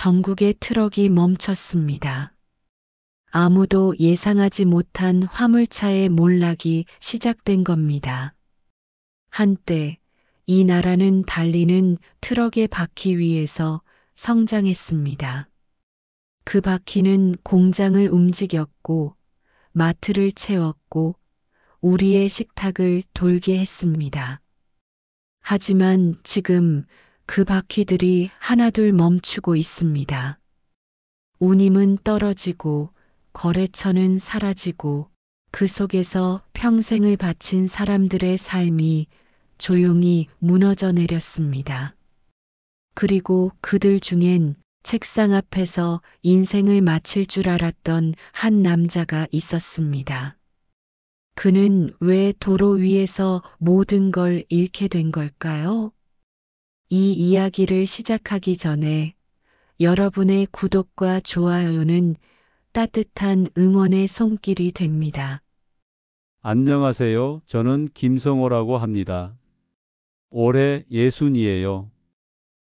전국의 트럭이 멈췄습니다. 아무도 예상하지 못한 화물차의 몰락이 시작된 겁니다. 한때 이 나라는 달리는 트럭의 바퀴 위에서 성장했습니다. 그 바퀴는 공장을 움직였고 마트를 채웠고 우리의 식탁을 돌게 했습니다. 하지만 지금 그 바퀴들이 하나둘 멈추고 있습니다. 운임은 떨어지고 거래처는 사라지고 그 속에서 평생을 바친 사람들의 삶이 조용히 무너져 내렸습니다. 그리고 그들 중엔 책상 앞에서 인생을 마칠 줄 알았던 한 남자가 있었습니다. 그는 왜 도로 위에서 모든 걸 잃게 된 걸까요? 이 이야기를 시작하기 전에 여러분의 구독과 좋아요는 따뜻한 응원의 손길이 됩니다. 안녕하세요. 저는 김성호라고 합니다. 올해 60이에요.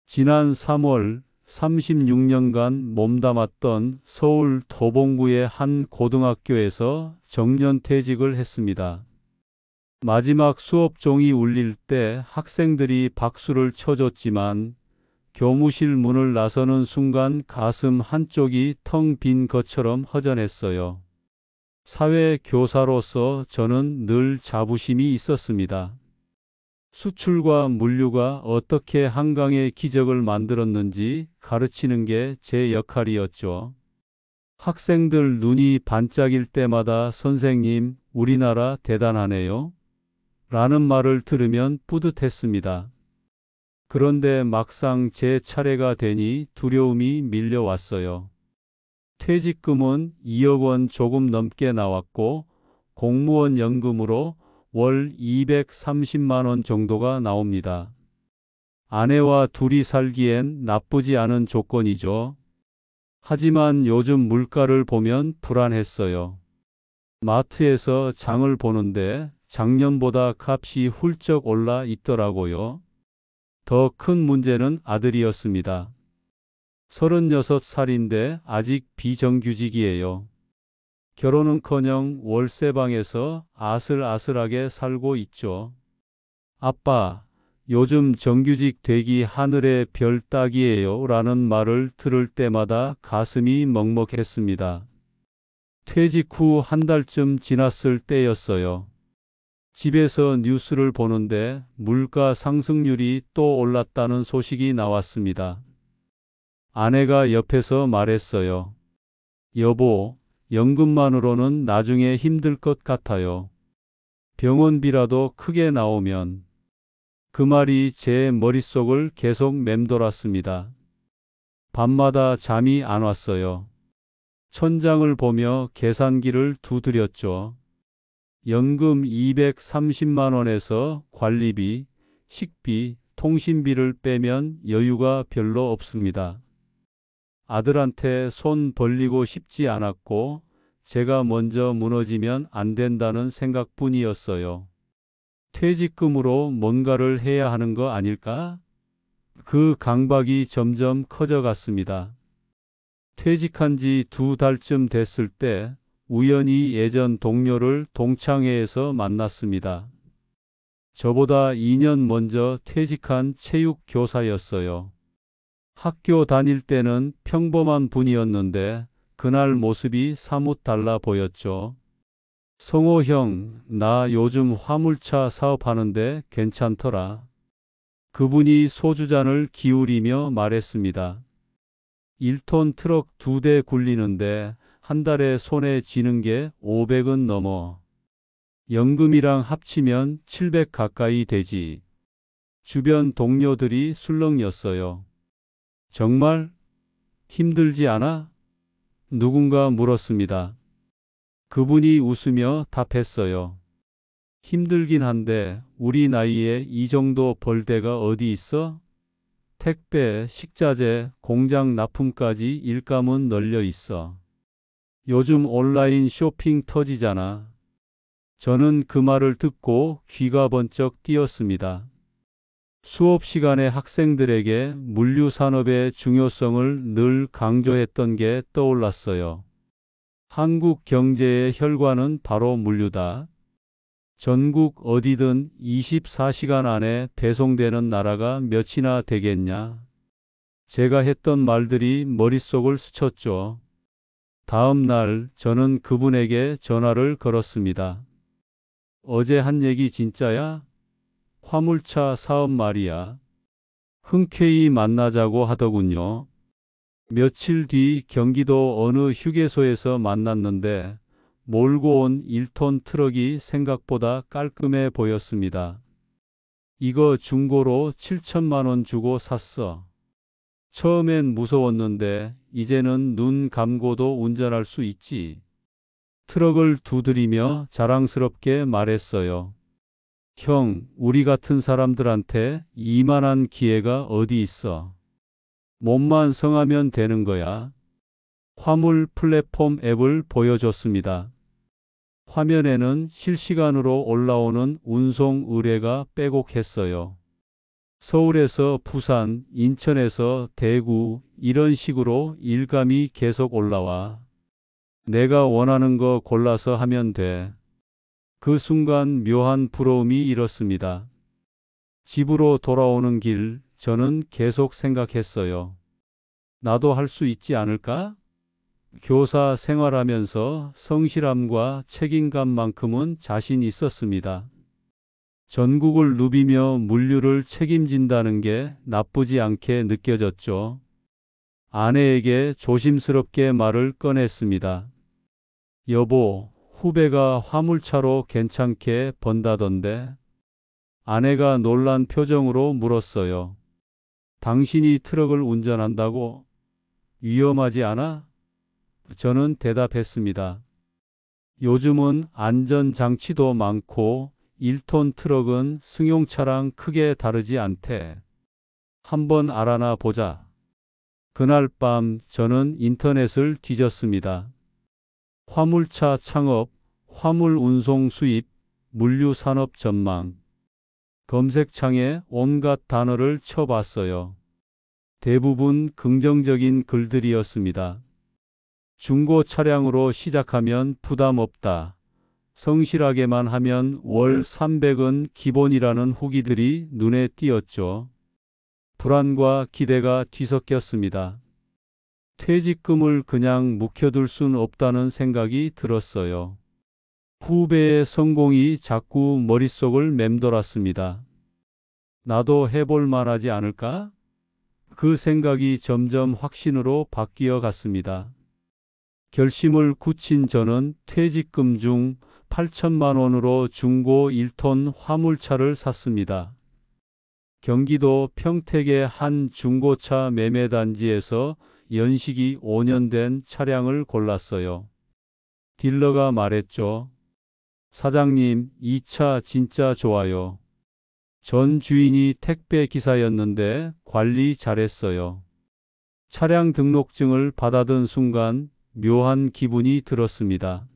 지난 3월 36년간 몸담았던 서울 도봉구의 한 고등학교에서 정년퇴직을 했습니다. 마지막 수업 종이 울릴 때 학생들이 박수를 쳐줬지만 교무실 문을 나서는 순간 가슴 한쪽이 텅 빈 것처럼 허전했어요. 사회교사로서 저는 늘 자부심이 있었습니다. 수출과 물류가 어떻게 한강의 기적을 만들었는지 가르치는 게 제 역할이었죠. 학생들 눈이 반짝일 때마다 선생님, 우리나라 대단하네요. 라는 말을 들으면 뿌듯했습니다. 그런데 막상 제 차례가 되니 두려움이 밀려왔어요. 퇴직금은 2억 원 조금 넘게 나왔고 공무원 연금으로 월 230만 원 정도가 나옵니다. 아내와 둘이 살기엔 나쁘지 않은 조건이죠. 하지만 요즘 물가를 보면 불안했어요. 마트에서 장을 보는데 작년보다 값이 훌쩍 올라 있더라고요. 더 큰 문제는 아들이었습니다. 36살인데 아직 비정규직이에요. 결혼은커녕 월세방에서 아슬아슬하게 살고 있죠. 아빠, 요즘 정규직 되기 하늘의 별 따기예요 라는 말을 들을 때마다 가슴이 먹먹했습니다. 퇴직 후 한 달쯤 지났을 때였어요. 집에서 뉴스를 보는데 물가 상승률이 또 올랐다는 소식이 나왔습니다. 아내가 옆에서 말했어요. 여보, 연금만으로는 나중에 힘들 것 같아요. 병원비라도 크게 나오면. 그 말이 제 머릿속을 계속 맴돌았습니다. 밤마다 잠이 안 왔어요. 천장을 보며 계산기를 두드렸죠. 연금 230만 원에서 관리비, 식비, 통신비를 빼면 여유가 별로 없습니다. 아들한테 손 벌리고 싶지 않았고 제가 먼저 무너지면 안 된다는 생각뿐이었어요. 퇴직금으로 뭔가를 해야 하는 거 아닐까? 그 강박이 점점 커져갔습니다. 퇴직한 지 2달쯤 됐을 때 우연히 예전 동료를 동창회에서 만났습니다. 저보다 2년 먼저 퇴직한 체육교사였어요. 학교 다닐 때는 평범한 분이었는데 그날 모습이 사뭇 달라 보였죠. 성호 형, 나 요즘 화물차 사업하는데 괜찮더라. 그분이 소주잔을 기울이며 말했습니다. 1톤 트럭 2대 굴리는데 한 달에 손에 쥐는 게 500은 넘어. 연금이랑 합치면 700 가까이 되지. 주변 동료들이 술렁였어요. 정말 힘들지 않아? 누군가 물었습니다. 그분이 웃으며 답했어요. 힘들긴 한데 우리 나이에 이 정도 벌 데가 어디 있어? 택배, 식자재, 공장 납품까지 일감은 널려 있어. 요즘 온라인 쇼핑 터지잖아. 저는 그 말을 듣고 귀가 번쩍 뛰었습니다. 수업 시간에 학생들에게 물류 산업의 중요성을 늘 강조했던 게 떠올랐어요. 한국 경제의 혈관은 바로 물류다. 전국 어디든 24시간 안에 배송되는 나라가 몇이나 되겠냐. 제가 했던 말들이 머릿속을 스쳤죠. 다음 날 저는 그분에게 전화를 걸었습니다. 어제 한 얘기 진짜야? 화물차 사업 말이야. 흔쾌히 만나자고 하더군요. 며칠 뒤 경기도 어느 휴게소에서 만났는데 몰고 온 1톤 트럭이 생각보다 깔끔해 보였습니다. 이거 중고로 7천만 원 주고 샀어. 처음엔 무서웠는데 이제는 눈 감고도 운전할 수 있지. 트럭을 두드리며 자랑스럽게 말했어요. 형, 우리 같은 사람들한테 이만한 기회가 어디 있어. 몸만 성하면 되는 거야. 화물 플랫폼 앱을 보여줬습니다. 화면에는 실시간으로 올라오는 운송 의뢰가 빼곡했어요. 서울에서 부산, 인천에서 대구, 이런 식으로 일감이 계속 올라와. 내가 원하는 거 골라서 하면 돼. 그 순간 묘한 부러움이 일었습니다. 집으로 돌아오는 길, 저는 계속 생각했어요. 나도 할 수 있지 않을까? 교사 생활하면서 성실함과 책임감만큼은 자신 있었습니다. 전국을 누비며 물류를 책임진다는 게 나쁘지 않게 느껴졌죠. 아내에게 조심스럽게 말을 꺼냈습니다. 여보, 후배가 화물차로 괜찮게 번다던데. 아내가 놀란 표정으로 물었어요. 당신이 트럭을 운전한다고? 위험하지 않아? 저는 대답했습니다. 요즘은 안전장치도 많고 1톤 트럭은 승용차랑 크게 다르지 않대. 한번 알아나 보자. 그날 밤 저는 인터넷을 뒤졌습니다. 화물차 창업, 화물 운송 수입, 물류 산업 전망. 검색창에 온갖 단어를 쳐봤어요. 대부분 긍정적인 글들이었습니다. 중고 차량으로 시작하면 부담 없다. 성실하게만 하면 월 300은 기본이라는 후기들이 눈에 띄었죠. 불안과 기대가 뒤섞였습니다. 퇴직금을 그냥 묵혀둘 순 없다는 생각이 들었어요. 후배의 성공이 자꾸 머릿속을 맴돌았습니다. 나도 해볼 만하지 않을까? 그 생각이 점점 확신으로 바뀌어 갔습니다. 결심을 굳힌 저는 퇴직금 중 8천만 원으로 중고 1톤 화물차를 샀습니다. 경기도 평택의 한 중고차 매매단지에서 연식이 5년 된 차량을 골랐어요. 딜러가 말했죠. 사장님, 이 차 진짜 좋아요. 전 주인이 택배 기사였는데 관리 잘했어요. 차량 등록증을 받아든 순간 묘한 기분이 들었습니다.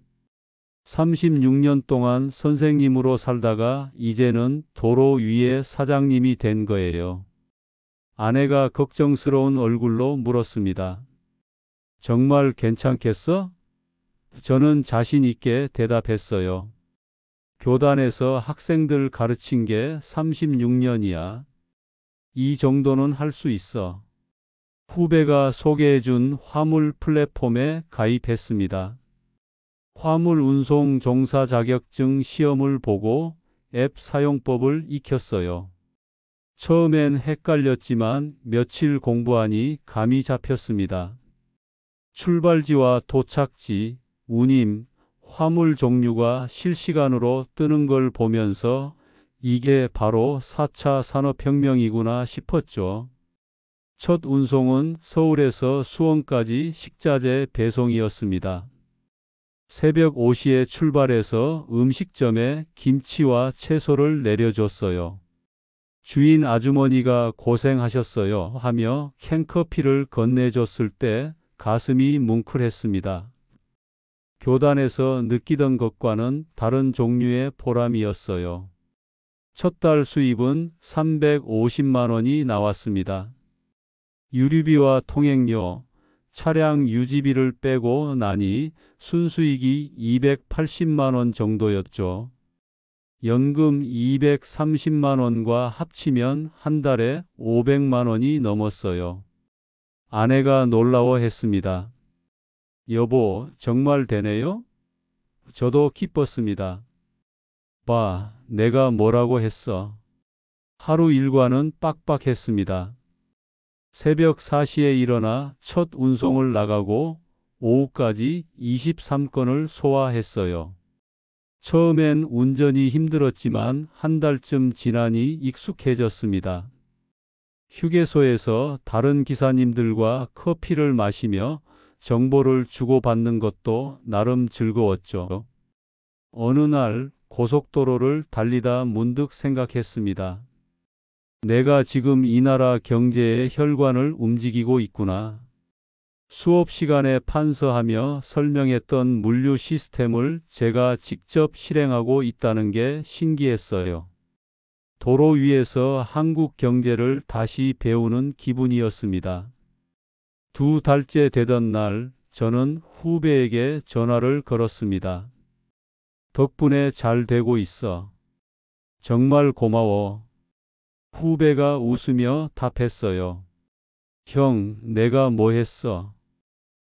36년 동안 선생님으로 살다가 이제는 도로 위의 사장님이 된 거예요. 아내가 걱정스러운 얼굴로 물었습니다. 정말 괜찮겠어? 저는 자신 있게 대답했어요. 교단에서 학생들 가르친 게 36년이야. 이 정도는 할 수 있어. 후배가 소개해준 화물 플랫폼에 가입했습니다. 화물 운송 종사 자격증 시험을 보고 앱 사용법을 익혔어요. 처음엔 헷갈렸지만 며칠 공부하니 감이 잡혔습니다. 출발지와 도착지, 운임, 화물 종류가 실시간으로 뜨는 걸 보면서 이게 바로 4차 산업혁명이구나 싶었죠. 첫 운송은 서울에서 수원까지 식자재 배송이었습니다. 새벽 5시에 출발해서 음식점에 김치와 채소를 내려줬어요. 주인 아주머니가 고생하셨어요 하며 캔커피를 건네줬을 때 가슴이 뭉클했습니다. 교단에서 느끼던 것과는 다른 종류의 보람이었어요. 첫 달 수입은 350만 원이 나왔습니다. 유류비와 통행료, 차량 유지비를 빼고 나니 순수익이 280만 원 정도였죠. 연금 230만 원과 합치면 한 달에 500만 원이 넘었어요. 아내가 놀라워했습니다. 여보, 정말 되네요? 저도 기뻤습니다. 봐, 내가 뭐라고 했어. 하루 일과는 빡빡했습니다. 새벽 4시에 일어나 첫 운송을 나가고 오후까지 23건을 소화했어요. 처음엔 운전이 힘들었지만 한 달쯤 지나니 익숙해졌습니다. 휴게소에서 다른 기사님들과 커피를 마시며 정보를 주고받는 것도 나름 즐거웠죠. 어느 날 고속도로를 달리다 문득 생각했습니다. 내가 지금 이 나라 경제의 혈관을 움직이고 있구나. 수업 시간에 판서하며 설명했던 물류 시스템을 제가 직접 실행하고 있다는 게 신기했어요. 도로 위에서 한국 경제를 다시 배우는 기분이었습니다. 2달째 되던 날, 저는 후배에게 전화를 걸었습니다. 덕분에 잘 되고 있어. 정말 고마워. 후배가 웃으며 답했어요. 형, 내가 뭐 했어?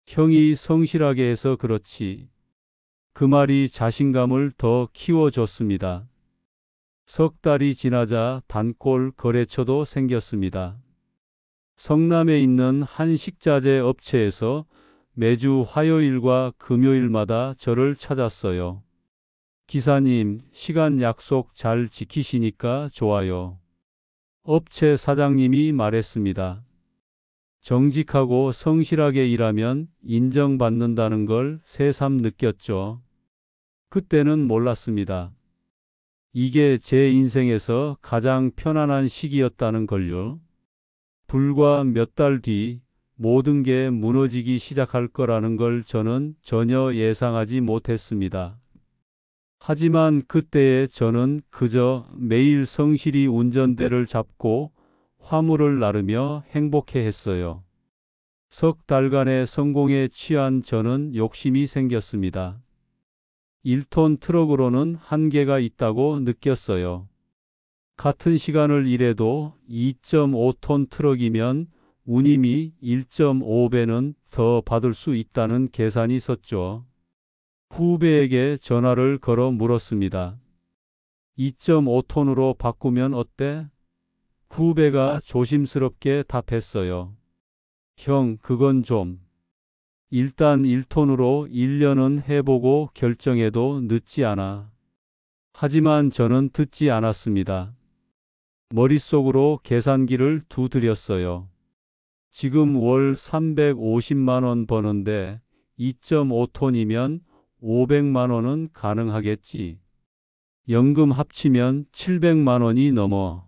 형이 성실하게 해서 그렇지. 그 말이 자신감을 더 키워줬습니다. 석 달이 지나자 단골 거래처도 생겼습니다. 성남에 있는 한 식자재 업체에서 매주 화요일과 금요일마다 저를 찾았어요. 기사님, 시간 약속 잘 지키시니까 좋아요. 업체 사장님이 말했습니다. 정직하고 성실하게 일하면 인정받는다는 걸 새삼 느꼈죠. 그때는 몰랐습니다. 이게 제 인생에서 가장 편안한 시기였다는 걸요. 불과 몇 달 뒤 모든 게 무너지기 시작할 거라는 걸 저는 전혀 예상하지 못했습니다. 하지만 그때의 저는 그저 매일 성실히 운전대를 잡고 화물을 나르며 행복해했어요. 석 달간의 성공에 취한 저는 욕심이 생겼습니다. 1톤 트럭으로는 한계가 있다고 느꼈어요. 같은 시간을 일해도 2.5톤 트럭이면 운임이 1.5배는 더 받을 수 있다는 계산이 섰죠. 후배에게 전화를 걸어 물었습니다. 2.5톤으로 바꾸면 어때? 후배가 조심스럽게 답했어요. 형, 그건 좀. 일단 1톤으로 1년은 해보고 결정해도 늦지 않아. 하지만 저는 듣지 않았습니다. 머릿속으로 계산기를 두드렸어요. 지금 월 350만 원 버는데 2.5톤이면 500만 원은 가능하겠지. 연금 합치면 700만 원이 넘어.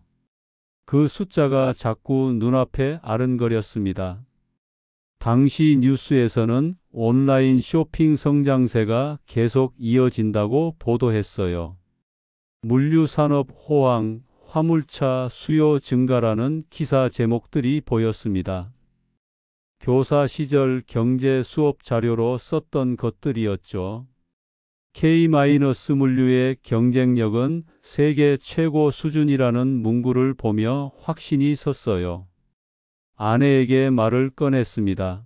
그 숫자가 자꾸 눈앞에 아른거렸습니다. 당시 뉴스에서는 온라인 쇼핑 성장세가 계속 이어진다고 보도했어요. 물류산업 호황, 화물차 수요 증가라는 기사 제목들이 보였습니다. 교사 시절 경제 수업 자료로 썼던 것들이었죠. K-물류의 경쟁력은 세계 최고 수준이라는 문구를 보며 확신이 섰어요. 아내에게 말을 꺼냈습니다.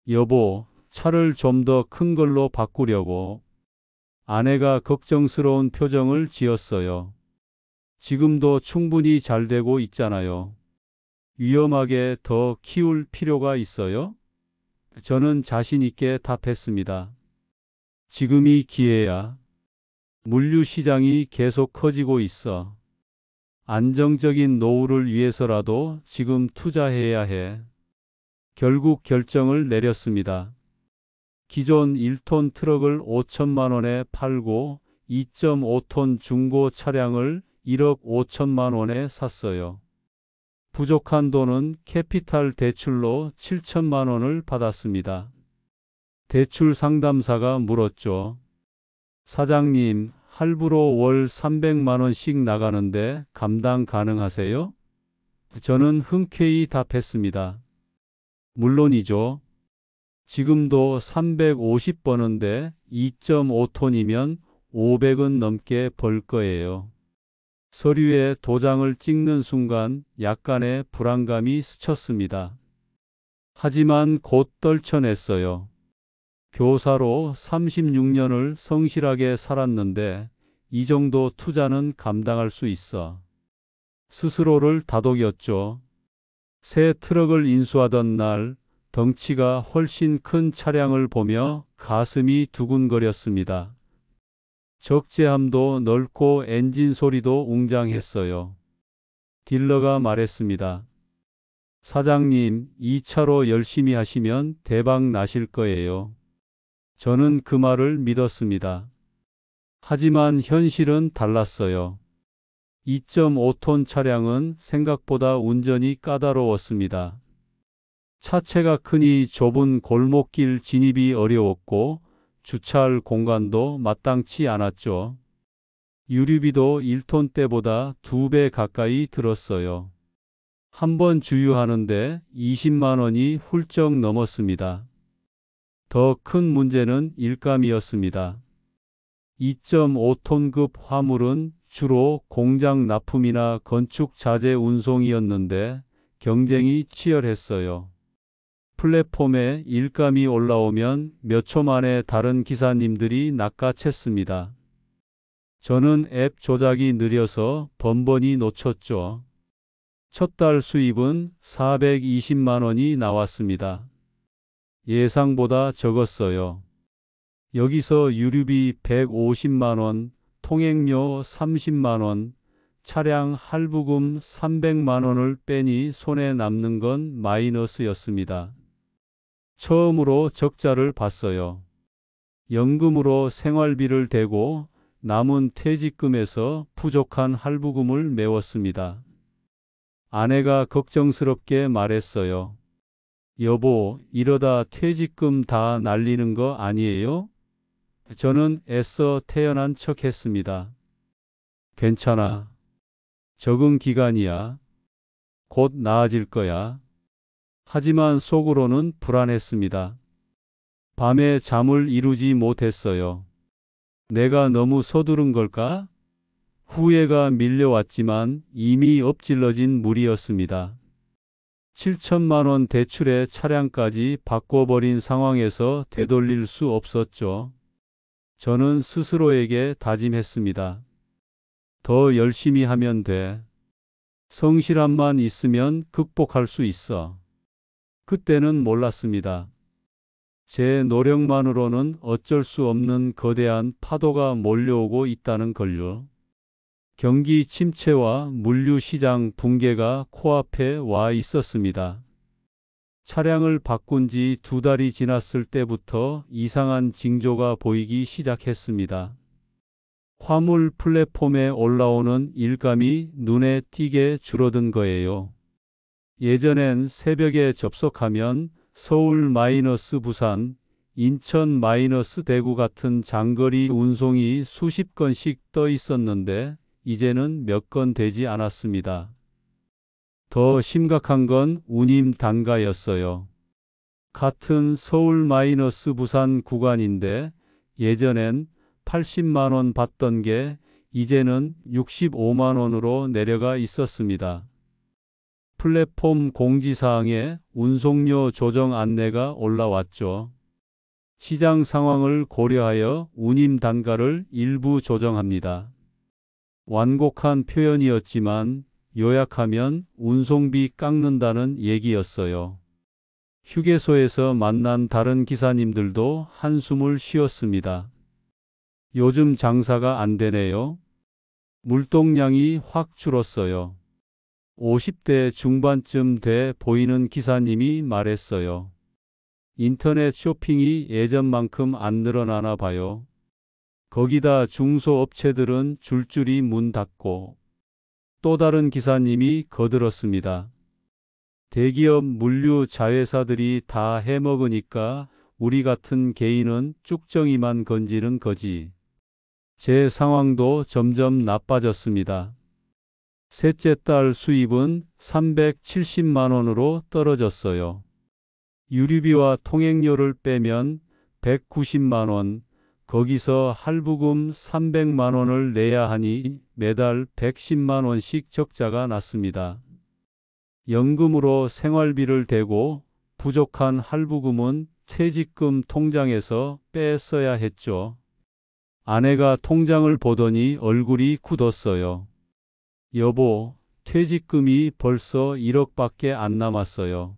여보, 차를 좀 더 큰 걸로 바꾸려고. 아내가 걱정스러운 표정을 지었어요. 지금도 충분히 잘 되고 있잖아요. 위험하게 더 키울 필요가 있어요? 저는 자신 있게 답했습니다. 지금이 기회야. 물류 시장이 계속 커지고 있어. 안정적인 노후를 위해서라도 지금 투자해야 해. 결국 결정을 내렸습니다. 기존 1톤 트럭을 5천만 원에 팔고 2.5톤 중고 차량을 1억 5천만 원에 샀어요. 부족한 돈은 캐피탈 대출로 7천만 원을 받았습니다. 대출 상담사가 물었죠. 사장님, 할부로 월 300만 원씩 나가는데 감당 가능하세요? 저는 흔쾌히 답했습니다. 물론이죠. 지금도 350 버는데 2.5톤이면 500은 넘게 벌 거예요. 서류에 도장을 찍는 순간 약간의 불안감이 스쳤습니다. 하지만 곧 떨쳐냈어요. 교사로 36년을 성실하게 살았는데 이 정도 투자는 감당할 수 있어. 스스로를 다독였죠. 새 트럭을 인수하던 날 덩치가 훨씬 큰 차량을 보며 가슴이 두근거렸습니다. 적재함도 넓고 엔진 소리도 웅장했어요. 딜러가 말했습니다. 사장님, 이 차로 열심히 하시면 대박 나실 거예요. 저는 그 말을 믿었습니다. 하지만 현실은 달랐어요. 2.5톤 차량은 생각보다 운전이 까다로웠습니다. 차체가 크니 좁은 골목길 진입이 어려웠고 주차할 공간도 마땅치 않았죠. 유류비도 1톤 때보다 2배 가까이 들었어요. 한 번 주유하는데 20만 원이 훌쩍 넘었습니다. 더 큰 문제는 일감이었습니다. 2.5톤급 화물은 주로 공장 납품이나 건축 자재 운송이었는데 경쟁이 치열했어요. 플랫폼에 일감이 올라오면 몇 초 만에 다른 기사님들이 낚아챘습니다. 저는 앱 조작이 느려서 번번이 놓쳤죠. 첫 달 수입은 420만 원이 나왔습니다. 예상보다 적었어요. 여기서 유류비 150만 원, 통행료 30만 원, 차량 할부금 300만 원을 빼니 손에 남는 건 마이너스였습니다. 처음으로 적자를 봤어요. 연금으로 생활비를 대고 남은 퇴직금에서 부족한 할부금을 메웠습니다. 아내가 걱정스럽게 말했어요. 여보, 이러다 퇴직금 다 날리는 거 아니에요? 저는 애써 태연한 척 했습니다. 괜찮아. 적응 기간이야. 곧 나아질 거야. 하지만 속으로는 불안했습니다. 밤에 잠을 이루지 못했어요. 내가 너무 서두른 걸까? 후회가 밀려왔지만 이미 엎질러진 물이었습니다. 7천만 원 대출의 차량까지 바꿔버린 상황에서 되돌릴 수 없었죠. 저는 스스로에게 다짐했습니다. 더 열심히 하면 돼. 성실함만 있으면 극복할 수 있어. 그때는 몰랐습니다. 제 노력만으로는 어쩔 수 없는 거대한 파도가 몰려오고 있다는 걸요. 경기 침체와 물류시장 붕괴가 코앞에 와 있었습니다. 차량을 바꾼 지 2달이 지났을 때부터 이상한 징조가 보이기 시작했습니다. 화물 플랫폼에 올라오는 일감이 눈에 띄게 줄어든 거예요. 예전엔 새벽에 접속하면 서울 마이너스 부산, 인천 마이너스 대구 같은 장거리 운송이 수십 건씩 떠 있었는데 이제는 몇 건 되지 않았습니다. 더 심각한 건 운임 단가였어요. 같은 서울 마이너스 부산 구간인데 예전엔 80만 원 받던 게 이제는 65만 원으로 내려가 있었습니다. 플랫폼 공지사항에 운송료 조정 안내가 올라왔죠. 시장 상황을 고려하여 운임 단가를 일부 조정합니다. 완곡한 표현이었지만 요약하면 운송비 깎는다는 얘기였어요. 휴게소에서 만난 다른 기사님들도 한숨을 쉬었습니다. 요즘 장사가 안 되네요. 물동량이 확 줄었어요. 50대 중반쯤 돼 보이는 기사님이 말했어요. 인터넷 쇼핑이 예전만큼 안 늘어나나 봐요. 거기다 중소업체들은 줄줄이 문 닫고. 또 다른 기사님이 거들었습니다. 대기업 물류 자회사들이 다 해먹으니까 우리 같은 개인은 쭉정이만 건지는 거지. 제 상황도 점점 나빠졌습니다. 셋째 딸 수입은 370만 원으로 떨어졌어요. 유류비와 통행료를 빼면 190만 원, 거기서 할부금 300만 원을 내야 하니 매달 110만 원씩 적자가 났습니다. 연금으로 생활비를 대고 부족한 할부금은 퇴직금 통장에서 뺐어야 했죠. 아내가 통장을 보더니 얼굴이 굳었어요. 여보, 퇴직금이 벌써 1억밖에 안 남았어요.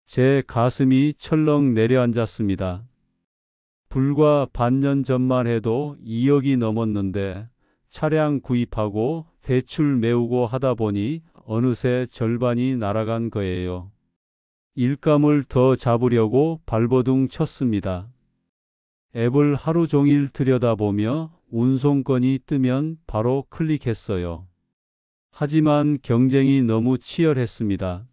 제 가슴이 철렁 내려앉았습니다. 불과 반년 전만 해도 2억이 넘었는데 차량 구입하고 대출 메우고 하다 보니 어느새 절반이 날아간 거예요. 일감을 더 잡으려고 발버둥 쳤습니다. 앱을 하루 종일 들여다보며 운송건이 뜨면 바로 클릭했어요. 하지만 경쟁이 너무 치열했습니다.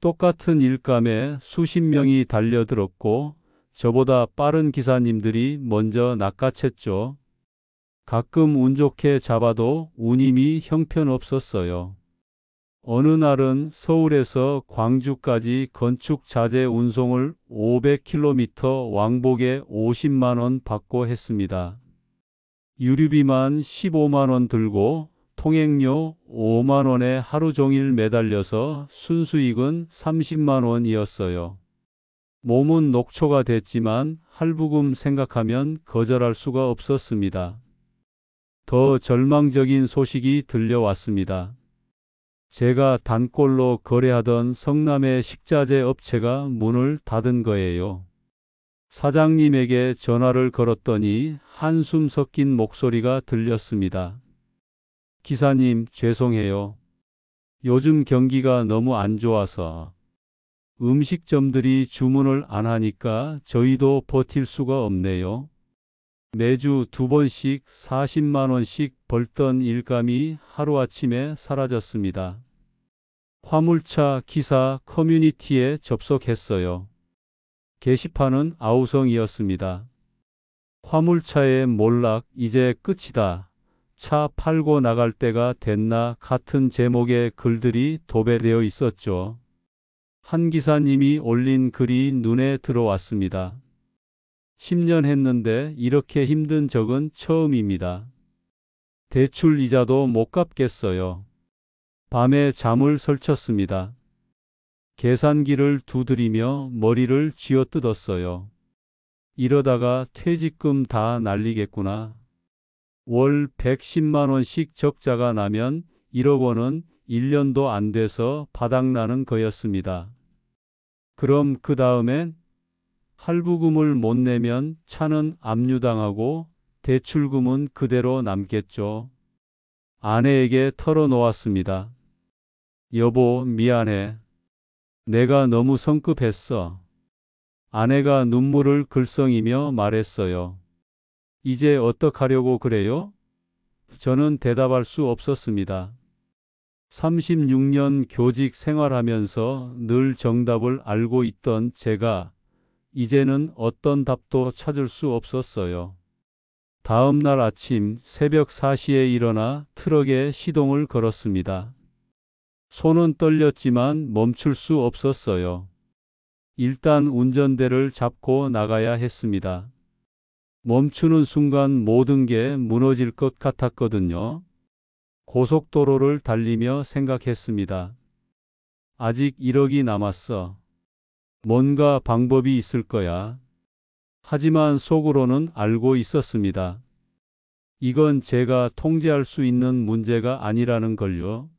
똑같은 일감에 수십 명이 달려들었고 저보다 빠른 기사님들이 먼저 낚아챘죠. 가끔 운 좋게 잡아도 운임이 형편없었어요. 어느 날은 서울에서 광주까지 건축 자재 운송을 500km 왕복에 50만 원 받고 했습니다. 유류비만 15만 원 들고 통행료 5만 원에 하루 종일 매달려서 순수익은 30만 원이었어요. 몸은 녹초가 됐지만 할부금 생각하면 거절할 수가 없었습니다. 더 절망적인 소식이 들려왔습니다. 제가 단골로 거래하던 성남의 식자재 업체가 문을 닫은 거예요. 사장님에게 전화를 걸었더니 한숨 섞인 목소리가 들렸습니다. 기사님, 죄송해요. 요즘 경기가 너무 안 좋아서 음식점들이 주문을 안 하니까 저희도 버틸 수가 없네요. 매주 2번씩 40만 원씩 벌던 일감이 하루아침에 사라졌습니다. 화물차 기사 커뮤니티에 접속했어요. 게시판은 아우성이었습니다. 화물차의 몰락 이제 끝이다. 차 팔고 나갈 때가 됐나 같은 제목의 글들이 도배되어 있었죠. 한 기사님이 올린 글이 눈에 들어왔습니다. 10년 했는데 이렇게 힘든 적은 처음입니다. 대출 이자도 못 갚겠어요. 밤에 잠을 설쳤습니다. 계산기를 두드리며 머리를 쥐어뜯었어요. 이러다가 퇴직금 다 날리겠구나. 월 110만 원씩 적자가 나면 1억 원은 1년도 안 돼서 바닥나는 거였습니다. 그럼 그 다음엔 할부금을 못 내면 차는 압류당하고 대출금은 그대로 남겠죠. 아내에게 털어놓았습니다. 여보, 미안해. 내가 너무 성급했어. 아내가 눈물을 글썽이며 말했어요. 이제 어떡하려고 그래요? 저는 대답할 수 없었습니다. 36년 교직 생활하면서 늘 정답을 알고 있던 제가 이제는 어떤 답도 찾을 수 없었어요. 다음 날 아침 새벽 4시에 일어나 트럭에 시동을 걸었습니다. 손은 떨렸지만 멈출 수 없었어요. 일단 운전대를 잡고 나가야 했습니다. 멈추는 순간 모든 게 무너질 것 같았거든요. 고속도로를 달리며 생각했습니다. 아직 1억이 남았어. 뭔가 방법이 있을 거야. 하지만 속으로는 알고 있었습니다. 이건 제가 통제할 수 있는 문제가 아니라는 걸요.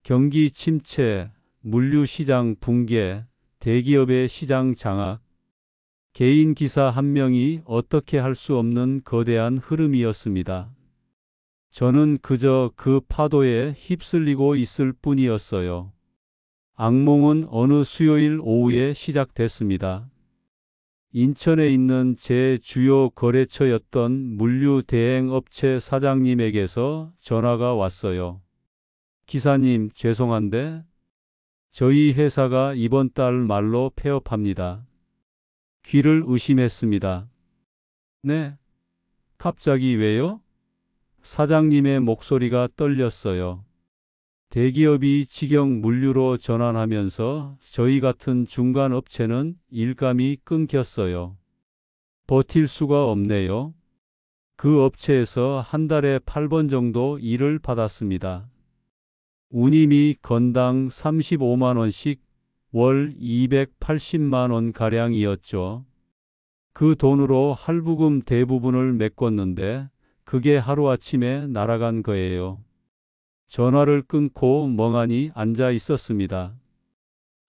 경기 침체, 물류시장 붕괴, 대기업의 시장 장악, 개인 기사 한 명이 어떻게 할 수 없는 거대한 흐름이었습니다. 저는 그저 그 파도에 휩쓸리고 있을 뿐이었어요. 악몽은 어느 수요일 오후에 시작됐습니다. 인천에 있는 제 주요 거래처였던 물류 대행업체 사장님에게서 전화가 왔어요. 기사님, 죄송한데 저희 회사가 이번 달 말로 폐업합니다. 귀를 의심했습니다. 네? 갑자기 왜요? 사장님의 목소리가 떨렸어요. 대기업이 직영 물류로 전환하면서 저희 같은 중간 업체는 일감이 끊겼어요. 버틸 수가 없네요. 그 업체에서 한 달에 8번 정도 일을 받았습니다. 운임이 건당 35만 원씩 월 280만 원 가량이었죠. 그 돈으로 할부금 대부분을 메꿨는데 그게 하루아침에 날아간 거예요. 전화를 끊고 멍하니 앉아 있었습니다.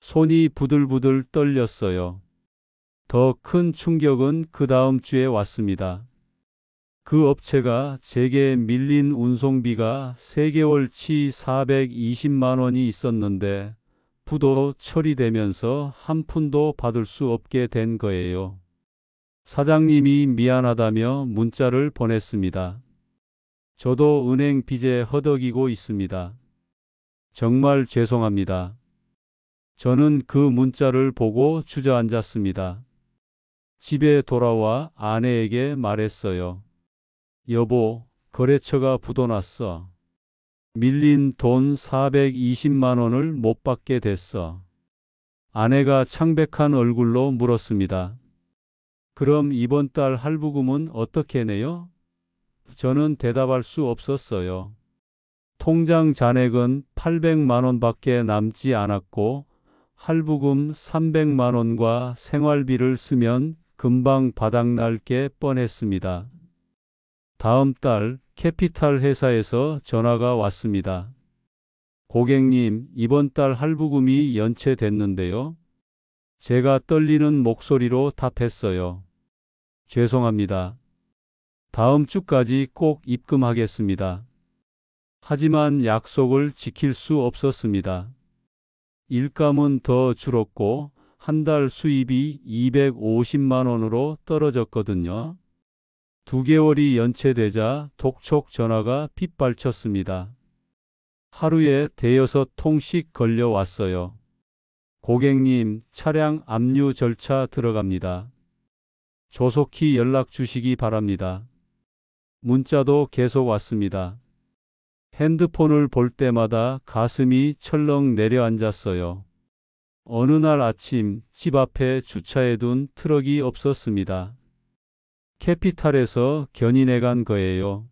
손이 부들부들 떨렸어요. 더 큰 충격은 그 다음 주에 왔습니다. 그 업체가 제게 밀린 운송비가 3개월치 420만 원이 있었는데 부도 처리되면서 한 푼도 받을 수 없게 된 거예요. 사장님이 미안하다며 문자를 보냈습니다. 저도 은행 빚에 허덕이고 있습니다. 정말 죄송합니다. 저는 그 문자를 보고 주저앉았습니다. 집에 돌아와 아내에게 말했어요. 여보, 거래처가 부도났어. 밀린 돈 420만 원을 못 받게 됐어. 아내가 창백한 얼굴로 물었습니다. 그럼 이번 달 할부금은 어떻게 내요? 저는 대답할 수 없었어요. 통장 잔액은 800만 원밖에 남지 않았고 할부금 300만 원과 생활비를 쓰면 금방 바닥날 게 뻔했습니다. 다음 달 캐피탈 회사에서 전화가 왔습니다. 고객님, 이번 달 할부금이 연체됐는데요. 제가 떨리는 목소리로 답했어요. 죄송합니다. 다음 주까지 꼭 입금하겠습니다. 하지만 약속을 지킬 수 없었습니다. 일감은 더 줄었고 한 달 수입이 250만 원으로 떨어졌거든요. 2개월이 연체되자 독촉 전화가 빗발쳤습니다. 하루에 대여섯 통씩 걸려왔어요. 고객님, 차량 압류 절차 들어갑니다. 조속히 연락 주시기 바랍니다. 문자도 계속 왔습니다. 핸드폰을 볼 때마다 가슴이 철렁 내려앉았어요. 어느 날 아침 집 앞에 주차해둔 트럭이 없었습니다. 캐피탈에서 견인해 간 거예요.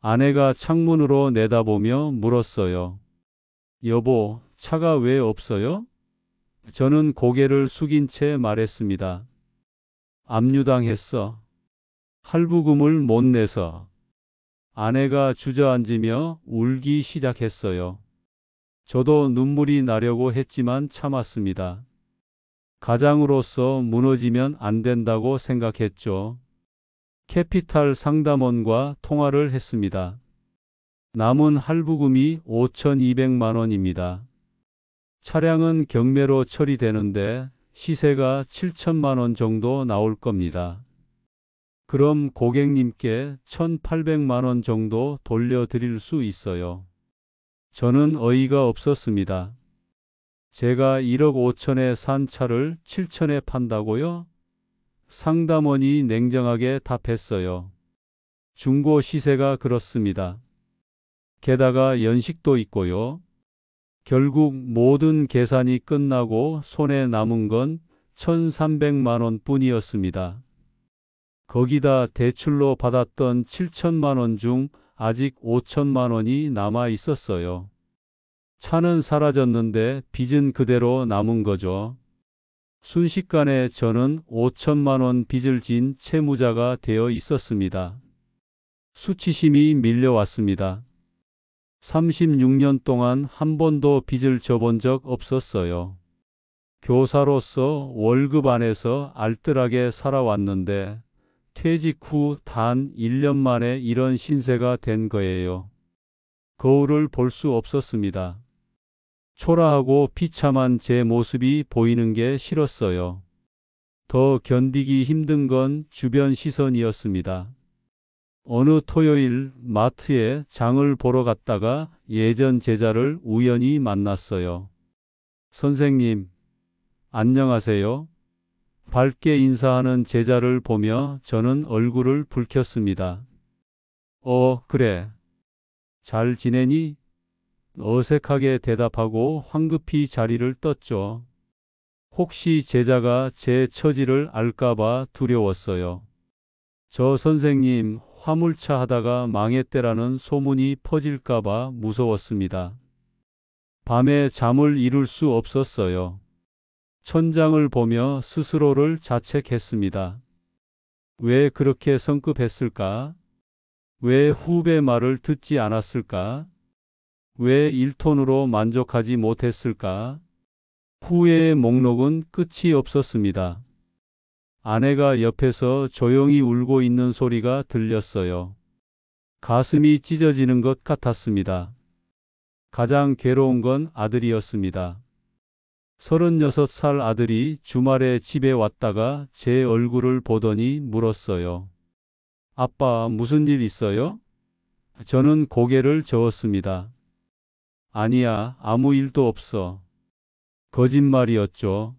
아내가 창문으로 내다보며 물었어요. 여보, 차가 왜 없어요? 저는 고개를 숙인 채 말했습니다. 압류당했어. 할부금을 못 내서. 아내가 주저앉으며 울기 시작했어요. 저도 눈물이 나려고 했지만 참았습니다. 가장으로서 무너지면 안 된다고 생각했죠. 캐피탈 상담원과 통화를 했습니다. 남은 할부금이 5,200만 원입니다. 차량은 경매로 처리되는데 시세가 7천만 원 정도 나올 겁니다. 그럼 고객님께 1,800만 원 정도 돌려드릴 수 있어요. 저는 어이가 없었습니다. 제가 1억 5천에 산 차를 7천에 판다고요? 상담원이 냉정하게 답했어요. 중고 시세가 그렇습니다. 게다가 연식도 있고요. 결국 모든 계산이 끝나고 손에 남은 건 1,300만 원 뿐이었습니다. 거기다 대출로 받았던 7천만 원 중 아직 5천만 원이 남아 있었어요. 차는 사라졌는데 빚은 그대로 남은 거죠. 순식간에 저는 5천만 원 빚을 진 채무자가 되어 있었습니다. 수치심이 밀려왔습니다. 36년 동안 한 번도 빚을 져본 적 없었어요. 교사로서 월급 안에서 알뜰하게 살아왔는데 퇴직 후 단 1년 만에 이런 신세가 된 거예요. 거울을 볼 수 없었습니다. 초라하고 비참한 제 모습이 보이는 게 싫었어요. 더 견디기 힘든 건 주변 시선이었습니다. 어느 토요일 마트에 장을 보러 갔다가 예전 제자를 우연히 만났어요. 선생님, 안녕하세요. 밝게 인사하는 제자를 보며 저는 얼굴을 붉혔습니다. 그래. 잘 지내니? 어색하게 대답하고 황급히 자리를 떴죠. 혹시 제자가 제 처지를 알까봐 두려웠어요. 저 선생님 화물차 하다가 망했대라는 소문이 퍼질까봐 무서웠습니다. 밤에 잠을 이룰 수 없었어요. 천장을 보며 스스로를 자책했습니다. 왜 그렇게 성급했을까? 왜 후배 말을 듣지 않았을까? 왜 1톤으로 만족하지 못했을까? 후회의 목록은 끝이 없었습니다. 아내가 옆에서 조용히 울고 있는 소리가 들렸어요. 가슴이 찢어지는 것 같았습니다. 가장 괴로운 건 아들이었습니다. 36살 아들이 주말에 집에 왔다가 제 얼굴을 보더니 물었어요. 아빠, 무슨 일 있어요? 저는 고개를 저었습니다. 아니야, 아무 일도 없어. 거짓말이었죠.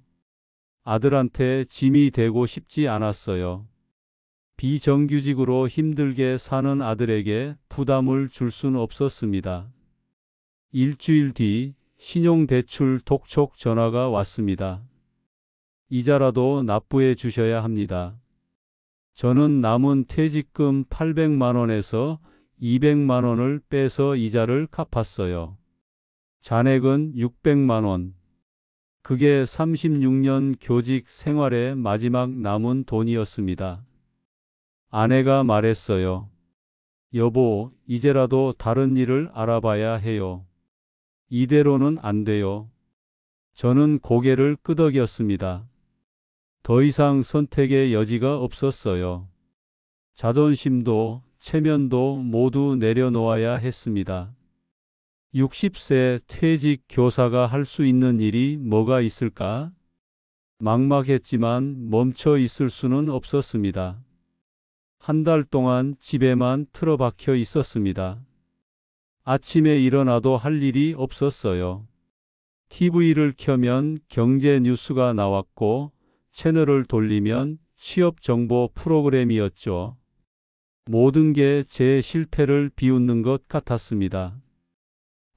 아들한테 짐이 되고 싶지 않았어요. 비정규직으로 힘들게 사는 아들에게 부담을 줄 순 없었습니다. 일주일 뒤 신용대출 독촉 전화가 왔습니다. 이자라도 납부해 주셔야 합니다. 저는 남은 퇴직금 800만 원에서 200만 원을 빼서 이자를 갚았어요. 잔액은 600만 원. 그게 36년 교직 생활의 마지막 남은 돈이었습니다. 아내가 말했어요. 여보, 이제라도 다른 일을 알아봐야 해요. 이대로는 안 돼요. 저는 고개를 끄덕였습니다. 더 이상 선택의 여지가 없었어요. 자존심도 체면도 모두 내려놓아야 했습니다. 60세 퇴직 교사가 할 수 있는 일이 뭐가 있을까? 막막했지만 멈춰 있을 수는 없었습니다. 한 달 동안 집에만 틀어박혀 있었습니다. 아침에 일어나도 할 일이 없었어요. TV를 켜면 경제 뉴스가 나왔고 채널을 돌리면 취업 정보 프로그램이었죠. 모든 게 제 실패를 비웃는 것 같았습니다.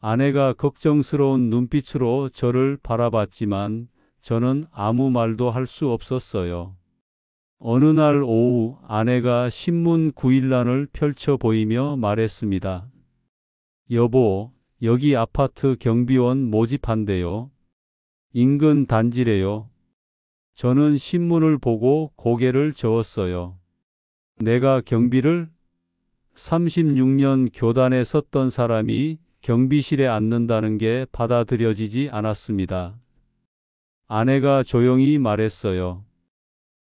아내가 걱정스러운 눈빛으로 저를 바라봤지만 저는 아무 말도 할 수 없었어요. 어느 날 오후 아내가 신문 9일란을 펼쳐 보이며 말했습니다. 여보, 여기 아파트 경비원 모집한대요. 인근 단지래요. 저는 신문을 보고 고개를 저었어요. 내가 경비를? 36년 교단에 섰던 사람이 경비실에 앉는다는 게 받아들여지지 않았습니다. 아내가 조용히 말했어요.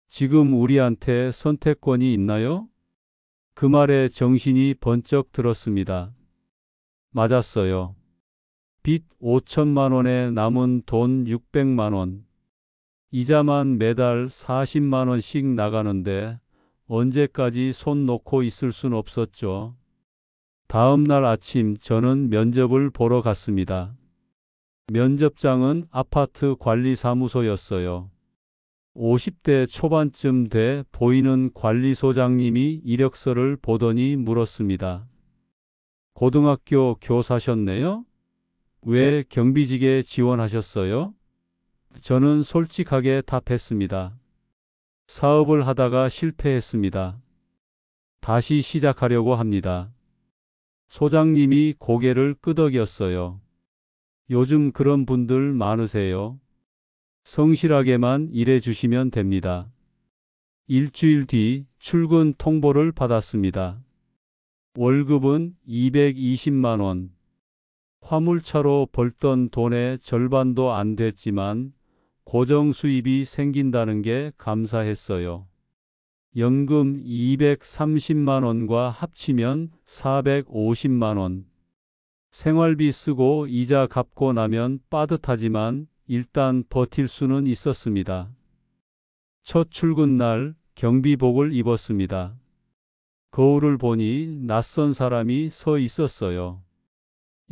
지금 우리한테 선택권이 있나요? 그 말에 정신이 번쩍 들었습니다. 맞았어요. 빚 5천만 원에 남은 돈 600만 원. 이자만 매달 40만 원씩 나가는데 언제까지 손 놓고 있을 순 없었죠. 다음 날 아침 저는 면접을 보러 갔습니다. 면접장은 아파트 관리사무소였어요. 50대 초반쯤 돼 보이는 관리소장님이 이력서를 보더니 물었습니다. 고등학교 교사셨네요? 왜 경비직에 지원하셨어요? 저는 솔직하게 답했습니다. 사업을 하다가 실패했습니다. 다시 시작하려고 합니다. 소장님이 고개를 끄덕였어요. 요즘 그런 분들 많으세요. 성실하게만 일해 주시면 됩니다. 일주일 뒤 출근 통보를 받았습니다. 월급은 220만 원. 화물차로 벌던 돈의 절반도 안 됐지만 고정 수입이 생긴다는 게 감사했어요. 연금 230만 원과 합치면 450만 원. 생활비 쓰고 이자 갚고 나면 빠듯하지만 일단 버틸 수는 있었습니다. 첫 출근 날 경비복을 입었습니다. 거울을 보니 낯선 사람이 서 있었어요.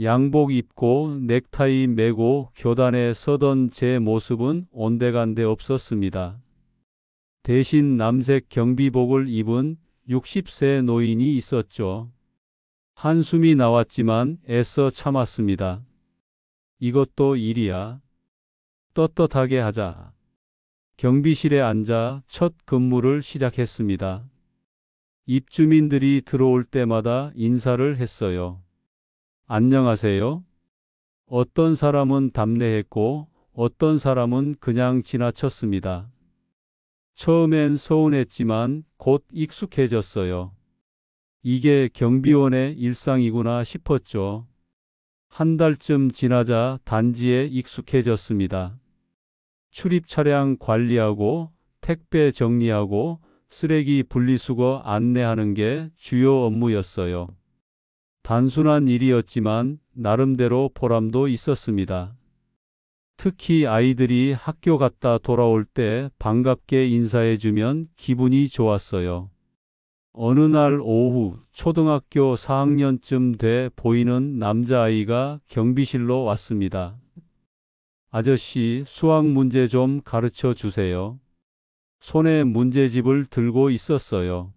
양복 입고 넥타이 매고 교단에 서던 제 모습은 온데간데 없었습니다. 대신 남색 경비복을 입은 60세 노인이 있었죠. 한숨이 나왔지만 애써 참았습니다. 이것도 일이야. 떳떳하게 하자. 경비실에 앉아 첫 근무를 시작했습니다. 입주민들이 들어올 때마다 인사를 했어요. 안녕하세요. 어떤 사람은 담례했고 어떤 사람은 그냥 지나쳤습니다. 처음엔 서운했지만 곧 익숙해졌어요. 이게 경비원의 일상이구나 싶었죠. 한 달쯤 지나자 단지에 익숙해졌습니다. 출입 차량 관리하고 택배 정리하고 쓰레기 분리수거 안내하는 게 주요 업무였어요. 단순한 일이었지만 나름대로 보람도 있었습니다. 특히 아이들이 학교 갔다 돌아올 때 반갑게 인사해주면 기분이 좋았어요. 어느 날 오후 초등학교 4학년쯤 돼 보이는 남자아이가 경비실로 왔습니다. 아저씨, 수학 문제 좀 가르쳐 주세요. 손에 문제집을 들고 있었어요.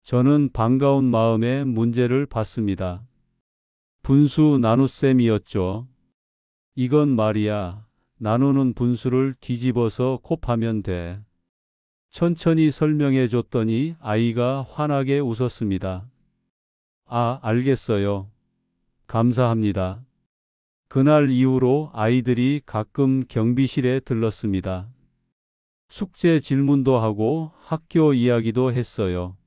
저는 반가운 마음에 문제를 봤습니다. 분수 나눗셈이었죠. 이건 말이야. 나누는 분수를 뒤집어서 곱하면 돼. 천천히 설명해 줬더니 아이가 환하게 웃었습니다. 아, 알겠어요. 감사합니다. 그날 이후로 아이들이 가끔 경비실에 들렀습니다. 숙제 질문도 하고 학교 이야기도 했어요.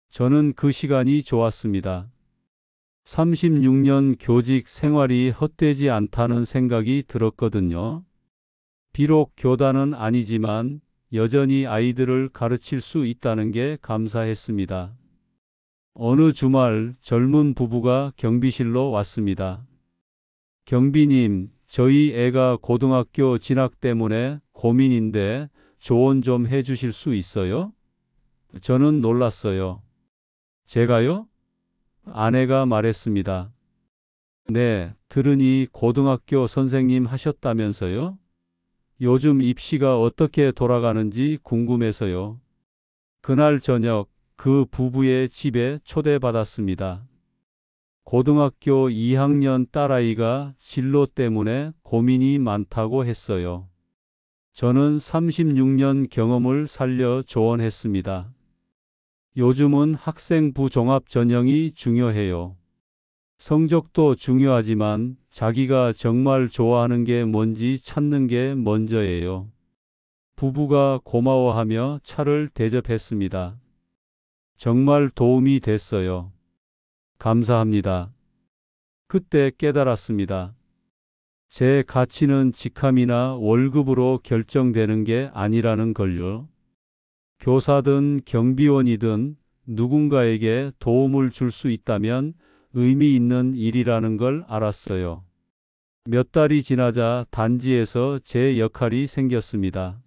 저는 그 시간이 좋았습니다. 36년 교직 생활이 헛되지 않다는 생각이 들었거든요. 비록 교단은 아니지만 여전히 아이들을 가르칠 수 있다는 게 감사했습니다. 어느 주말 젊은 부부가 경비실로 왔습니다. 경비님, 저희 애가 고등학교 진학 때문에 고민인데 조언 좀 해주실 수 있어요? 저는 놀랐어요. 제가요? 아내가 말했습니다. 네, 들으니 고등학교 선생님 하셨다면서요? 요즘 입시가 어떻게 돌아가는지 궁금해서요. 그날 저녁 그 부부의 집에 초대받았습니다. 고등학교 2학년 딸아이가 진로 때문에 고민이 많다고 했어요. 저는 36년 경험을 살려 조언했습니다. 요즘은 학생부 종합 전형이 중요해요. 성적도 중요하지만 자기가 정말 좋아하는 게 뭔지 찾는 게 먼저예요. 부부가 고마워하며 차를 대접했습니다. 정말 도움이 됐어요. 감사합니다. 그때 깨달았습니다. 제 가치는 직함이나 월급으로 결정되는 게 아니라는 걸요. 교사든 경비원이든 누군가에게 도움을 줄 수 있다면 의미 있는 일이라는 걸 알았어요. 몇 달이 지나자 단지에서 제 역할이 생겼습니다.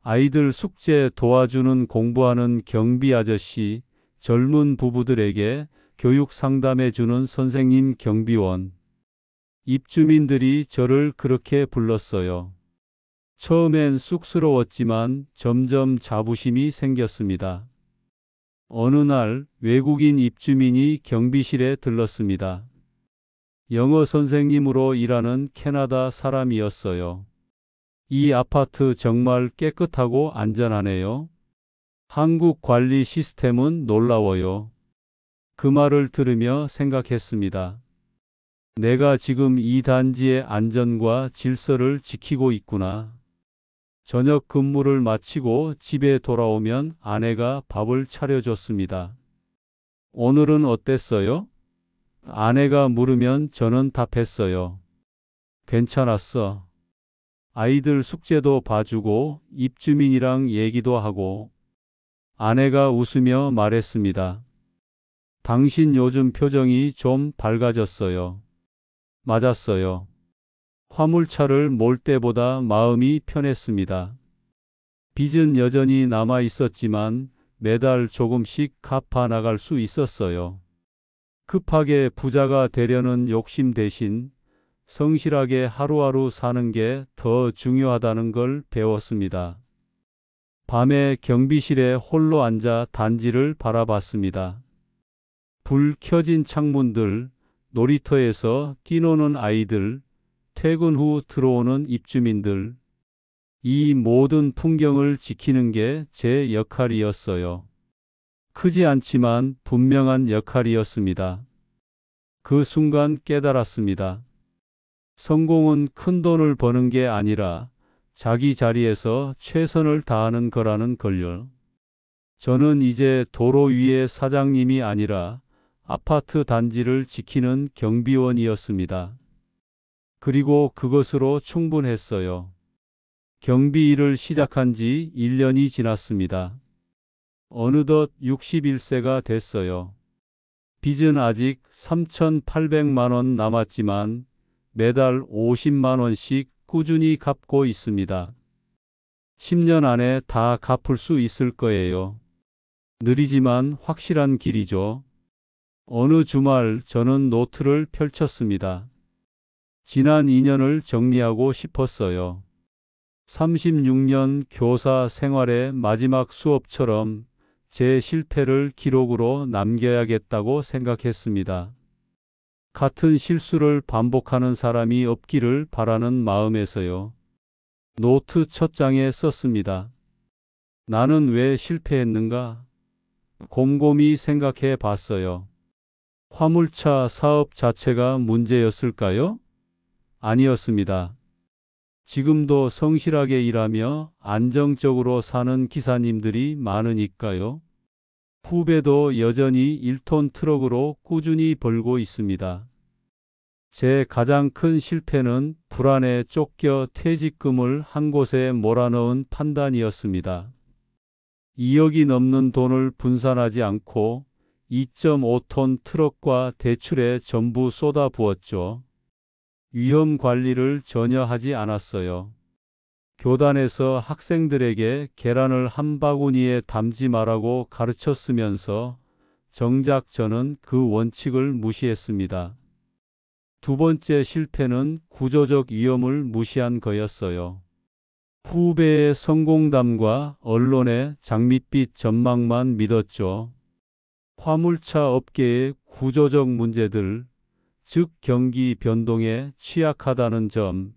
아이들 숙제 도와주는 공부하는 경비 아저씨, 젊은 부부들에게 교육 상담해주는 선생님 경비원. 입주민들이 저를 그렇게 불렀어요. 처음엔 쑥스러웠지만 점점 자부심이 생겼습니다. 어느 날 외국인 입주민이 경비실에 들렀습니다. 영어 선생님으로 일하는 캐나다 사람이었어요. 이 아파트 정말 깨끗하고 안전하네요. 한국 관리 시스템은 놀라워요. 그 말을 들으며 생각했습니다. 내가 지금 이 단지의 안전과 질서를 지키고 있구나. 저녁 근무를 마치고 집에 돌아오면 아내가 밥을 차려줬습니다. 오늘은 어땠어요? 아내가 물으면 저는 답했어요. 괜찮았어. 아이들 숙제도 봐주고 입주민이랑 얘기도 하고. 아내가 웃으며 말했습니다. 당신 요즘 표정이 좀 밝아졌어요. 맞았어요. 화물차를 몰 때보다 마음이 편했습니다. 빚은 여전히 남아 있었지만 매달 조금씩 갚아 나갈 수 있었어요. 급하게 부자가 되려는 욕심 대신 성실하게 하루하루 사는 게 더 중요하다는 걸 배웠습니다. 밤에 경비실에 홀로 앉아 단지를 바라봤습니다. 불 켜진 창문들, 놀이터에서 뛰노는 아이들, 퇴근 후 들어오는 입주민들. 이 모든 풍경을 지키는 게 제 역할이었어요. 크지 않지만 분명한 역할이었습니다. 그 순간 깨달았습니다. 성공은 큰 돈을 버는 게 아니라 자기 자리에서 최선을 다하는 거라는 걸요. 저는 이제 도로 위의 사장님이 아니라 아파트 단지를 지키는 경비원이었습니다. 그리고 그것으로 충분했어요. 경비 일을 시작한 지 1년이 지났습니다. 어느덧 61세가 됐어요. 빚은 아직 3,800만 원 남았지만 매달 50만 원씩 꾸준히 갚고 있습니다. 10년 안에 다 갚을 수 있을 거예요. 느리지만 확실한 길이죠. 어느 주말 저는 노트를 펼쳤습니다. 지난 2년을 정리하고 싶었어요. 36년 교사 생활의 마지막 수업처럼 제 실패를 기록으로 남겨야겠다고 생각했습니다. 같은 실수를 반복하는 사람이 없기를 바라는 마음에서요. 노트 첫 장에 썼습니다. 나는 왜 실패했는가? 곰곰이 생각해 봤어요. 화물차 사업 자체가 문제였을까요? 아니었습니다. 지금도 성실하게 일하며 안정적으로 사는 기사님들이 많으니까요. 후배도 여전히 1톤 트럭으로 꾸준히 벌고 있습니다. 제 가장 큰 실패는 불안에 쫓겨 퇴직금을 한 곳에 몰아넣은 판단이었습니다. 2억이 넘는 돈을 분산하지 않고 2.5톤 트럭과 대출에 전부 쏟아부었죠. 위험 관리를 전혀 하지 않았어요. 교단에서 학생들에게 계란을 한 바구니에 담지 말라고 가르쳤으면서 정작 저는 그 원칙을 무시했습니다. 두 번째 실패는 구조적 위험을 무시한 거였어요. 후배의 성공담과 언론의 장밋빛 전망만 믿었죠. 화물차 업계의 구조적 문제들, 즉 경기 변동에 취약하다는 점,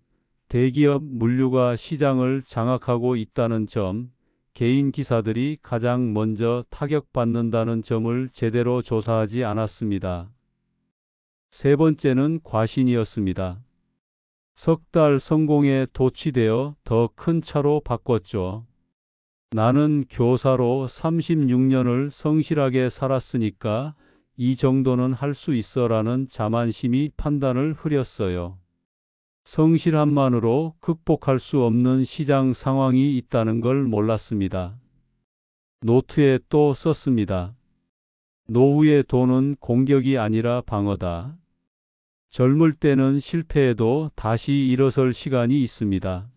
대기업 물류가 시장을 장악하고 있다는 점, 개인 기사들이 가장 먼저 타격받는다는 점을 제대로 조사하지 않았습니다. 세 번째는 과신이었습니다. 석 달 성공에 도취되어 더 큰 차로 바꿨죠. 나는 교사로 36년을 성실하게 살았으니까 이 정도는 할 수 있어라는 자만심이 판단을 흐렸어요. 성실함만으로 극복할 수 없는 시장 상황이 있다는 걸 몰랐습니다. 노트에 또 썼습니다. 노후의 돈은 공격이 아니라 방어다. 젊을 때는 실패해도 다시 일어설 시간이 있습니다.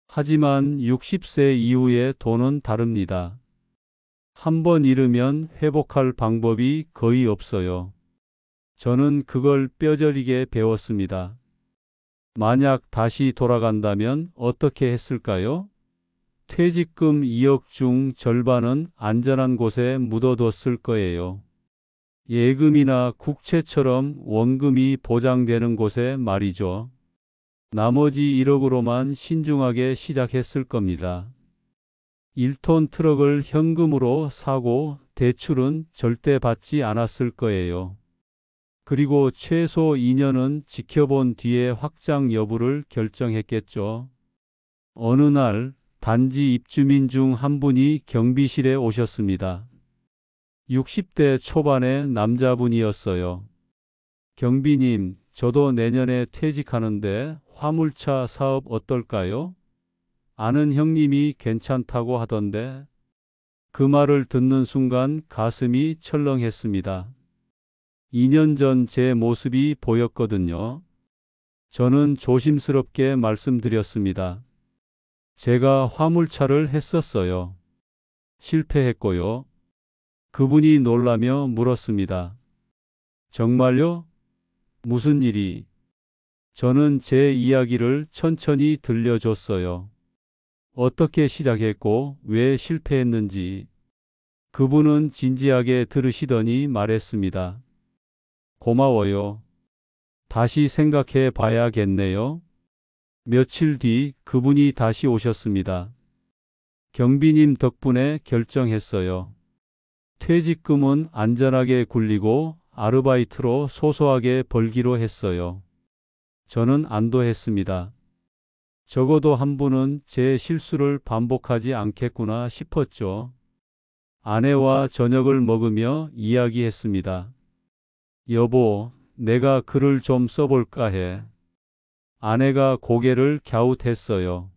하지만 60세 이후의 돈은 다릅니다. 한 번 잃으면 회복할 방법이 거의 없어요. 저는 그걸 뼈저리게 배웠습니다. 만약 다시 돌아간다면 어떻게 했을까요? 퇴직금 2억 중 절반은 안전한 곳에 묻어뒀을 거예요. 예금이나 국채처럼 원금이 보장되는 곳에 말이죠. 나머지 1억으로만 신중하게 시작했을 겁니다. 1톤 트럭을 현금으로 사고 대출은 절대 받지 않았을 거예요. 그리고 최소 2년은 지켜본 뒤에 확장 여부를 결정했겠죠. 어느 날 단지 입주민 중 한 분이 경비실에 오셨습니다. 60대 초반의 남자분이었어요. 경비님, 저도 내년에 퇴직하는데 화물차 사업 어떨까요? 아는 형님이 괜찮다고 하던데. 그 말을 듣는 순간 가슴이 철렁했습니다. 2년 전 제 모습이 보였거든요. 저는 조심스럽게 말씀드렸습니다. 제가 화물차를 했었어요. 실패했고요. 그분이 놀라며 물었습니다. 정말요? 무슨 일이? 저는 제 이야기를 천천히 들려줬어요. 어떻게 시작했고 왜 실패했는지 그분은 진지하게 들으시더니 말했습니다. 고마워요. 다시 생각해 봐야겠네요. 며칠 뒤 그분이 다시 오셨습니다. 경비님 덕분에 결정했어요. 퇴직금은 안전하게 굴리고 아르바이트로 소소하게 벌기로 했어요. 저는 안도했습니다. 적어도 한 분은 제 실수를 반복하지 않겠구나 싶었죠. 아내와 저녁을 먹으며 이야기했습니다. 여보, 내가 글을 좀 써볼까 해. 아내가 고개를 갸웃했어요.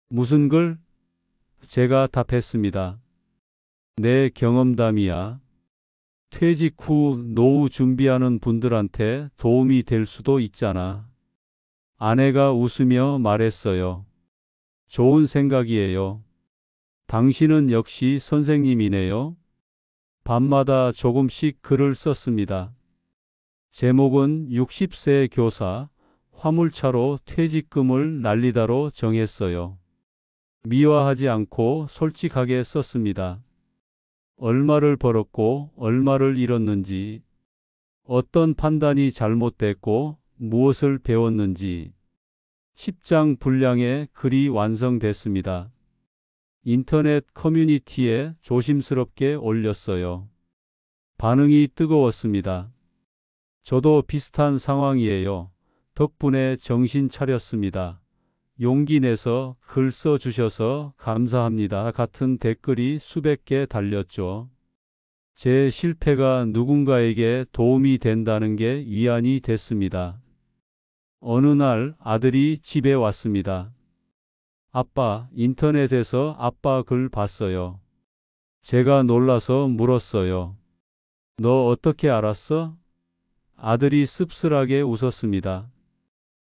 무슨 글? 제가 답했습니다. 내 경험담이야. 퇴직 후 노후 준비하는 분들한테 도움이 될 수도 있잖아. 아내가 웃으며 말했어요. 좋은 생각이에요. 당신은 역시 선생님이네요. 밤마다 조금씩 글을 썼습니다. 제목은 60세 교사, 화물차로 퇴직금을 날리다로 정했어요. 미화하지 않고 솔직하게 썼습니다. 얼마를 벌었고 얼마를 잃었는지, 어떤 판단이 잘못됐고 무엇을 배웠는지 10장 분량의 글이 완성됐습니다. 인터넷 커뮤니티에 조심스럽게 올렸어요. 반응이 뜨거웠습니다. 저도 비슷한 상황이에요. 덕분에 정신 차렸습니다. 용기 내서 글 써주셔서 감사합니다. 같은 댓글이 수백 개 달렸죠. 제 실패가 누군가에게 도움이 된다는 게 위안이 됐습니다. 어느 날 아들이 집에 왔습니다. 아빠, 인터넷에서 아빠 글 봤어요. 제가 놀라서 물었어요. 너 어떻게 알았어? 아들이 씁쓸하게 웃었습니다.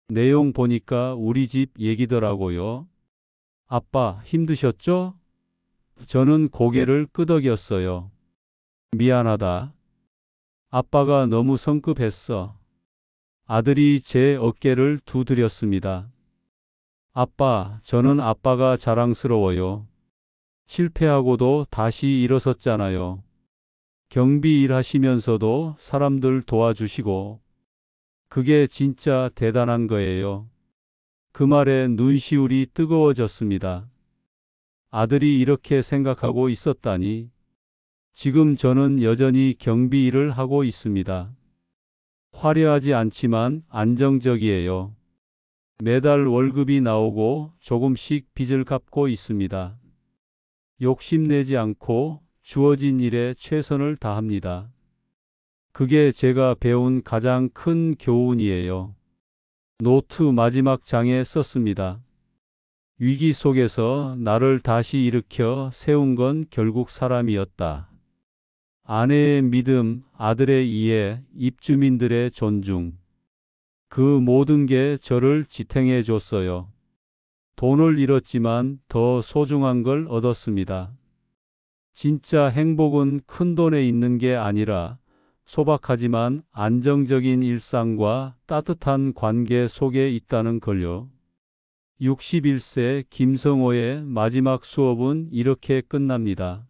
내용 보니까 우리 집 얘기더라고요. 아빠, 힘드셨죠? 저는 고개를 끄덕였어요. 미안하다. 아빠가 너무 성급했어. 아들이 제 어깨를 두드렸습니다. 아빠, 저는 아빠가 자랑스러워요. 실패하고도 다시 일어섰잖아요. 경비 일하시면서도 사람들 도와주시고, 그게 진짜 대단한 거예요. 그 말에 눈시울이 뜨거워졌습니다. 아들이 이렇게 생각하고 있었다니. 지금 저는 여전히 경비 일을 하고 있습니다. 화려하지 않지만 안정적이에요. 매달 월급이 나오고 조금씩 빚을 갚고 있습니다. 욕심내지 않고 주어진 일에 최선을 다합니다. 그게 제가 배운 가장 큰 교훈이에요. 노트 마지막 장에 썼습니다. 위기 속에서 나를 다시 일으켜 세운 건 결국 사람이었다. 아내의 믿음, 아들의 이해, 입주민들의 존중. 그 모든 게 저를 지탱해 줬어요. 돈을 잃었지만 더 소중한 걸 얻었습니다. 진짜 행복은 큰 돈에 있는 게 아니라 소박하지만 안정적인 일상과 따뜻한 관계 속에 있다는 걸요. 61세 김성호의 마지막 수업은 이렇게 끝납니다.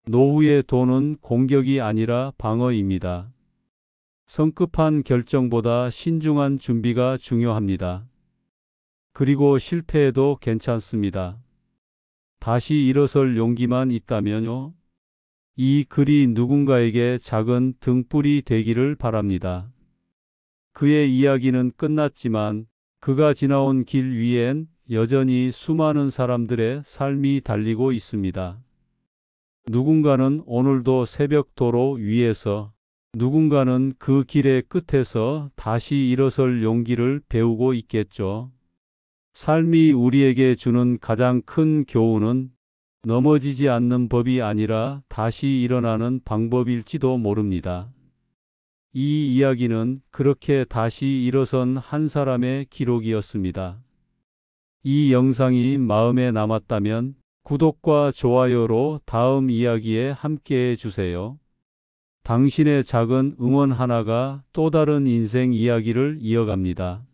노후의 돈은 공격이 아니라 방어입니다. 성급한 결정보다 신중한 준비가 중요합니다. 그리고 실패해도 괜찮습니다. 다시 일어설 용기만 있다면요. 이 글이 누군가에게 작은 등불이 되기를 바랍니다. 그의 이야기는 끝났지만 그가 지나온 길 위엔 여전히 수많은 사람들의 삶이 달리고 있습니다. 누군가는 오늘도 새벽 도로 위에서, 누군가는 그 길의 끝에서 다시 일어설 용기를 배우고 있겠죠. 삶이 우리에게 주는 가장 큰 교훈은 넘어지지 않는 법이 아니라 다시 일어나는 방법일지도 모릅니다. 이 이야기는 그렇게 다시 일어선 한 사람의 기록이었습니다. 이 영상이 마음에 남았다면 구독과 좋아요로 다음 이야기에 함께해 주세요. 당신의 작은 응원 하나가 또 다른 인생 이야기를 이어갑니다.